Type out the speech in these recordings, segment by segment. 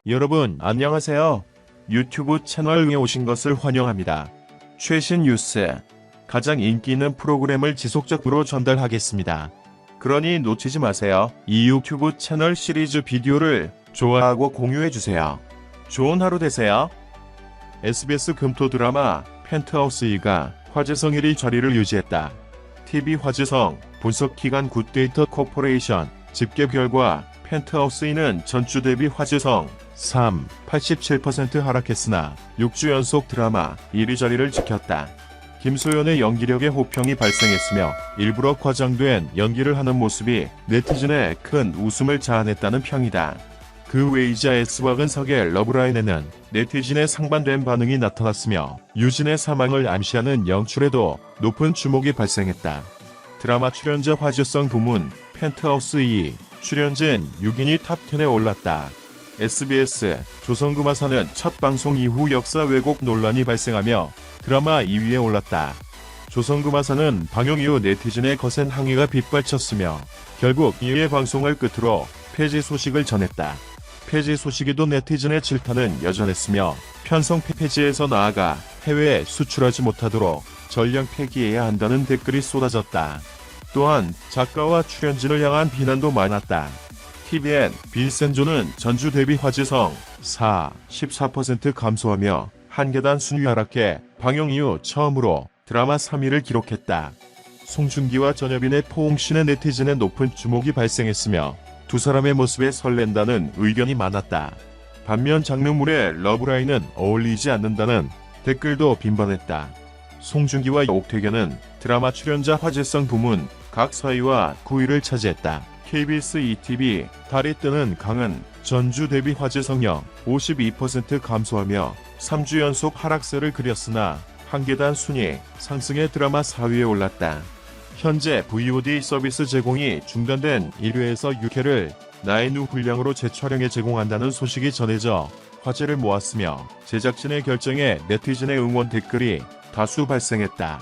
여러분 안녕하세요. 유튜브 채널에 오신 것을 환영합니다. 최신 뉴스, 가장 인기 있는 프로그램을 지속적으로 전달하겠습니다. 그러니 놓치지 마세요. 이 유튜브 채널 시리즈 비디오를 좋아하고 공유해주세요. 좋은 하루 되세요. SBS 금토 드라마 펜트하우스 2가 화제성 1위 자리를 유지했다. TV 화제성 분석기관 굿데이터 코퍼레이션 집계 결과 펜트하우스 2는 전주 대비 화제성 87% 하락했으나 6주 연속 드라마 1위 자리를 지켰다. 김소연의 연기력에 호평이 발생했으며 일부러 과장된 연기를 하는 모습이 네티즌에 큰 웃음을 자아냈다는 평이다. 그 외이자 S박은석의 러브라인에는 네티즌의 상반된 반응이 나타났으며 유진의 사망을 암시하는 연출에도 높은 주목이 발생했다. 드라마 출연자 화제성 부문 펜트하우스 2 출연진 6인이 탑10에 올랐다. SBS 조선구마사는 첫 방송 이후 역사 왜곡 논란이 발생하며 드라마 2위에 올랐다. 조선구마사는 방영 이후 네티즌의 거센 항의가 빗발쳤으며 결국 2회 방송을 끝으로 폐지 소식을 전했다. 폐지 소식에도 네티즌의 질타는 여전했으며 편성 폐지에서 나아가 해외에 수출하지 못하도록 전량 폐기해야 한다는 댓글이 쏟아졌다. 또한 작가와 출연진을 향한 비난도 많았다. TVN 빈센조는 전주 대비 화제성 14% 감소하며 한 계단 순위 하락해 방영 이후 처음으로 드라마 3위를 기록했다. 송중기와 전여빈의 포옹신에 네티즌의 높은 주목이 발생했으며 두 사람의 모습에 설렌다는 의견이 많았다. 반면 장르물의 러브라인은 어울리지 않는다는 댓글도 빈번했다. 송중기와 옥태견은 드라마 출연자 화제성 부문 각 4위와 9위를 차지했다. KBS ETV 달이 뜨는 강은 전주 대비 화제성형 52% 감소하며 3주 연속 하락세를 그렸으나 한 계단 순위 상승의 드라마 4위에 올랐다. 현재 VOD 서비스 제공이 중단된 1회에서 6회를 나인후 분량으로 재촬영해 제공한다는 소식이 전해져 화제를 모았으며 제작진의 결정에 네티즌의 응원 댓글이 다수 발생했다.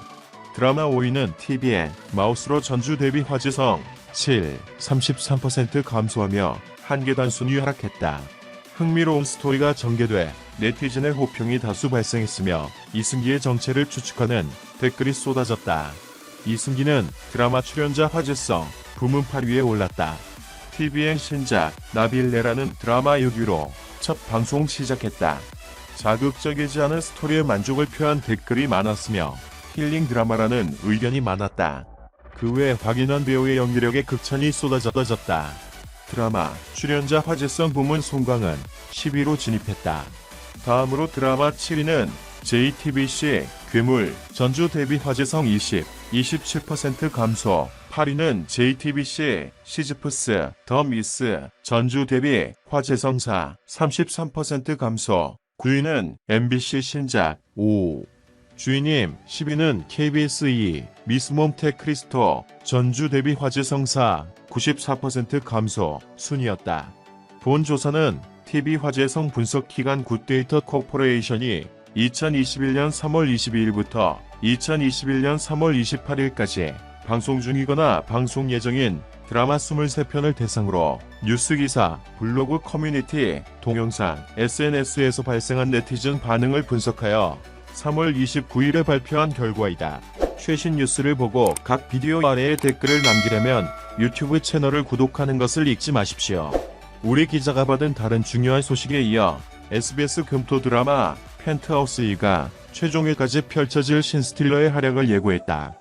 드라마 5위는 TVN 마우스로 전주 대비 화제성 33% 감소하며 한 계단 순위 하락했다. 흥미로운 스토리가 전개돼 네티즌의 호평이 다수 발생했으며 이승기의 정체를 추측하는 댓글이 쏟아졌다. 이승기는 드라마 출연자 화제성 부문 8위에 올랐다. TVN 신작 나빌레라는 드라마 6위로 첫 방송 시작했다. 자극적이지 않은 스토리에 만족을 표한 댓글이 많았으며 힐링 드라마라는 의견이 많았다. 그 외 박인환 배우의 연기력에 극찬이 쏟아졌다. 드라마 출연자 화제성 부문 송강은 10위로 진입했다. 다음으로 드라마 7위는 JTBC 괴물 전주 대비 화제성 27% 감소. 8위는 JTBC 시즈프스 더 미스 전주 대비 화제성 33% 감소. 9위는 MBC 신작 5 주인님. 10위는 KBS 2 미스 몬테크리스토 전주 대비 화제성 94% 감소 순이었다. 본 조사는 TV 화제성 분석기관 굿데이터 코퍼레이션이 2021년 3월 22일부터 2021년 3월 28일까지 방송 중이거나 방송 예정인 드라마 23편을 대상으로 뉴스기사, 블로그 커뮤니티, 동영상, SNS에서 발생한 네티즌 반응을 분석하여 3월 29일에 발표한 결과이다. 최신 뉴스를 보고 각 비디오 아래에 댓글을 남기려면 유튜브 채널을 구독하는 것을 잊지 마십시오. 우리 기자가 받은 다른 중요한 소식에 이어 SBS 금토 드라마 펜트하우스 2가 최종회까지 펼쳐질 신스틸러의 활약을 예고했다.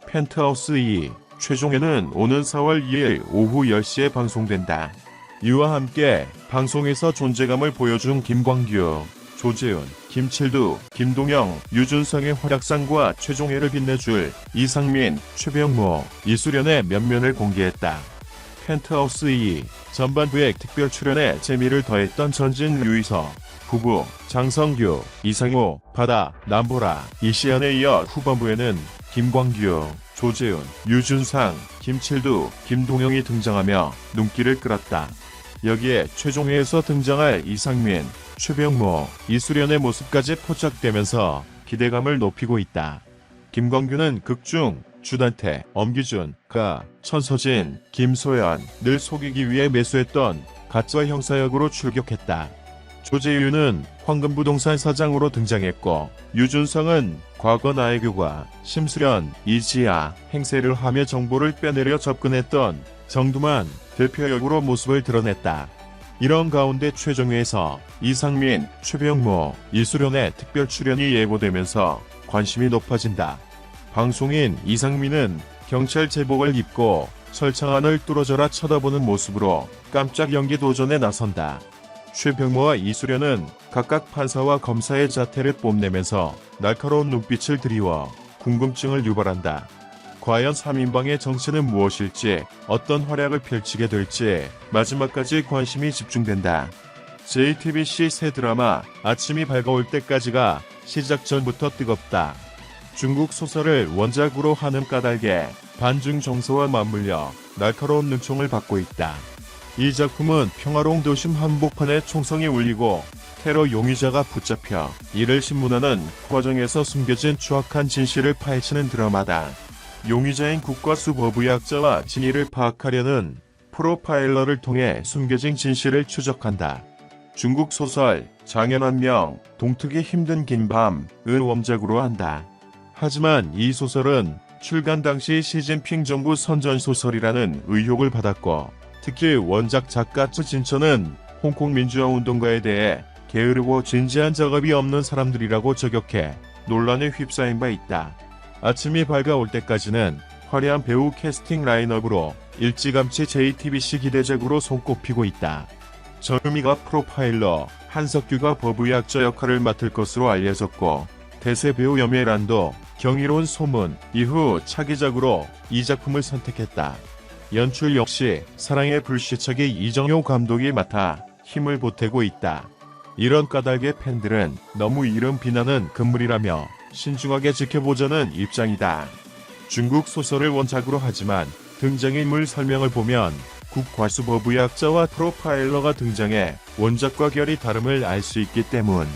펜트하우스 2 최종회는 오는 4월 2일 오후 10시에 방송된다. 이와 함께 방송에서 존재감을 보여준 김광규, 조재훈, 김칠두, 김동영, 유준상의 활약상과 최종회를 빛내줄 이상민, 최병모, 이수련의 면면을 공개했다. 펜트하우스 2 전반부에 특별 출연에 재미를 더했던 전진 류이서 부부, 장성규, 이상호, 바다, 남보라, 이시안에 이어 후반부에는 김광규, 조재훈, 유준상, 김칠두, 김동영이 등장하며 눈길을 끌었다. 여기에 최종회에서 등장할 이상민, 최병모, 이수련의 모습까지 포착되면서 기대감을 높이고 있다. 김광규는 극중 주단태, 엄기준, 가, 천서진, 김소연, 늘 속이기 위해 매수했던 가짜 형사 역으로 출격했다. 조재유는 황금부동산 사장으로 등장했고 유준성은 과거 나의 교과, 심수련, 이지아 행세를 하며 정보를 빼내려 접근했던 정두만 대표 역으로 모습을 드러냈다. 이런 가운데 최정예에서 이상민, 최병모, 이수련의 특별 출연이 예고되면서 관심이 높아진다. 방송인 이상민은 경찰 제복을 입고 설창안을 뚫어져라 쳐다보는 모습으로 깜짝 연기 도전에 나선다. 최병모와 이수련은 각각 판사와 검사의 자태를 뽐내면서 날카로운 눈빛을 드리워 궁금증을 유발한다. 과연 3인방의 정체는 무엇일지, 어떤 활약을 펼치게 될지 마지막까지 관심이 집중된다. JTBC 새 드라마 아침이 밝아올 때까지가 시작 전부터 뜨겁다. 중국 소설을 원작으로 하는 까닭에 반중 정서와 맞물려 날카로운 눈총을 받고 있다. 이 작품은 평화로운 도심 한복판에 총성이 울리고 테러 용의자가 붙잡혀 이를 신문하는 과정에서 숨겨진 추악한 진실을 파헤치는 드라마다. 용의자인 국가수법의학자와 진위를 파악하려는 프로파일러를 통해 숨겨진 진실을 추적한다. 중국 소설 장현환명 동트기 힘든 긴 밤을 원작으로 한다. 하지만 이 소설은 출간 당시 시진핑 정부 선전소설이라는 의혹을 받았고 특히 원작 작가 츠진천은 홍콩 민주화운동가에 대해 게으르고 진지한 작업이 없는 사람들이라고 저격해 논란에 휩싸인 바 있다. 아침이 밝아올 때까지는 화려한 배우 캐스팅 라인업으로 일찌감치 JTBC 기대작으로 손꼽히고 있다. 전유미가 프로파일러, 한석규가 법의학자 역할을 맡을 것으로 알려졌고 대세 배우 염예란도 경이로운 소문 이후 차기작으로 이 작품을 선택했다. 연출 역시 사랑의 불시착이 이정효 감독이 맡아 힘을 보태고 있다. 이런 까닭에 팬들은 너무 이름 비난은 금물이라며 신중하게 지켜보자는 입장이다. 중국 소설을 원작으로 하지만 등장인물 설명을 보면 국과수법의학자와 프로파일러가 등장해 원작과 결이 다름을 알 수 있기 때문.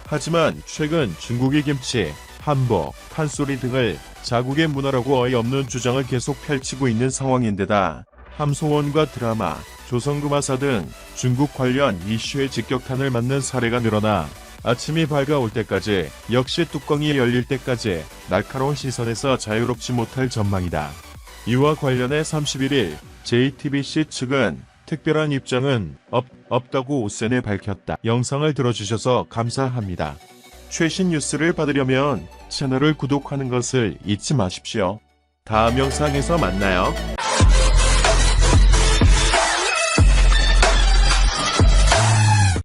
하지만 최근 중국의 김치, 한복, 판소리 등을 자국의 문화라고 어이없는 주장을 계속 펼치고 있는 상황인데다 함소원과 드라마, 조선금화사 등 중국 관련 이슈에 직격탄을 맞는 사례가 늘어나 아침이 밝아올 때까지 역시 뚜껑이 열릴 때까지 날카로운 시선에서 자유롭지 못할 전망이다. 이와 관련해 31일 JTBC 측은 특별한 입장은 없다고 오센에 밝혔다. 영상을 들어주셔서 감사합니다. 최신 뉴스를 받으려면 채널을 구독하는 것을 잊지 마십시오. 다음 영상에서 만나요.